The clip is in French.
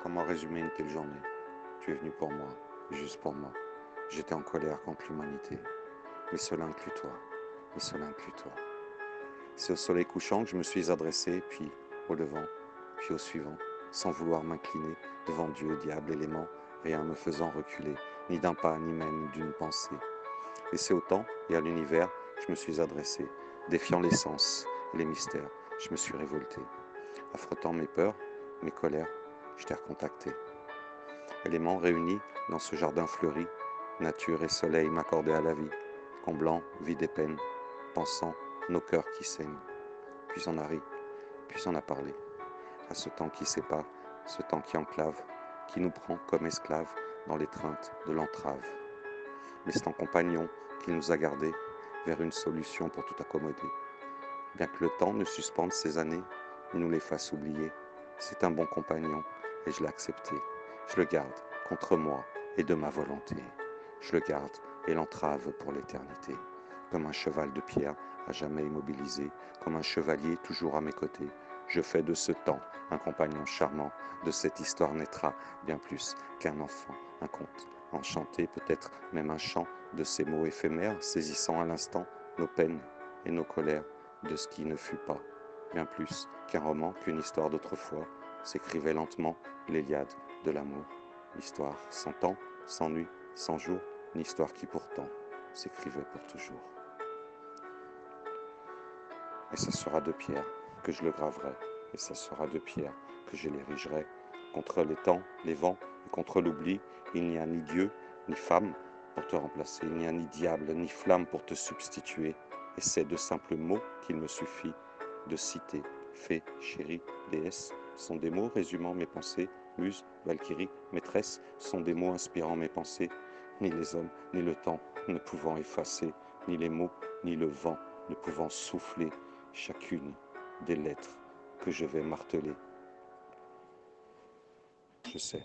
comment résumer une telle journée. Tu es venu pour moi, juste pour moi. J'étais en colère contre l'humanité. Mais cela inclut toi, mais cela inclut toi. C'est au soleil couchant que je me suis adressé, puis au levant, puis au suivant, sans vouloir m'incliner devant Dieu, diable, élément, rien me faisant reculer, ni d'un pas, ni même d'une pensée. Et c'est au temps et à l'univers que je me suis adressé, défiant les sens et les mystères. Je me suis révolté. Affrontant mes peurs, mes colères, je t'ai recontacté. Éléments réunis dans ce jardin fleuri, nature et soleil m'accordaient à la vie, comblant vide et peine, pensant nos cœurs qui saignent. Puis on a ri, puis on a parlé, à ce temps qui sépare, ce temps qui enclave, qui nous prend comme esclaves dans l'étreinte de l'entrave. Mais c'est en compagnon qu'il nous a gardés vers une solution pour tout accommoder. Bien que le temps ne suspende ces années, ni nous les fasse oublier, c'est un bon compagnon et je l'ai accepté. Je le garde contre moi et de ma volonté. Je le garde et l'entrave pour l'éternité. Comme un cheval de pierre à jamais immobilisé, comme un chevalier toujours à mes côtés, je fais de ce temps un compagnon charmant. De cette histoire naîtra bien plus qu'un enfant, un conte enchanté, peut-être même un chant de ces mots éphémères, saisissant à l'instant nos peines et nos colères de ce qui ne fut pas. Bien plus qu'un roman, qu'une histoire d'autrefois, s'écrivait lentement l'Iliade de l'amour. Histoire sans temps, sans nuit, sans jour, une histoire qui pourtant s'écrivait pour toujours. Et ça sera de pierre que je le graverai, et ça sera de pierre que je l'érigerai. Contre les temps, les vents, et contre l'oubli, il n'y a ni Dieu, ni femme pour te remplacer, il n'y a ni diable, ni flamme pour te substituer. Et c'est de simples mots qu'il me suffit de citer. Fée, chérie, déesse, sont des mots résumant mes pensées. Muse, Valkyrie, maîtresse, sont des mots inspirant mes pensées. Ni les hommes, ni le temps ne pouvant effacer, ni les mots, ni le vent ne pouvant souffler chacune des lettres que je vais marteler. Je sais.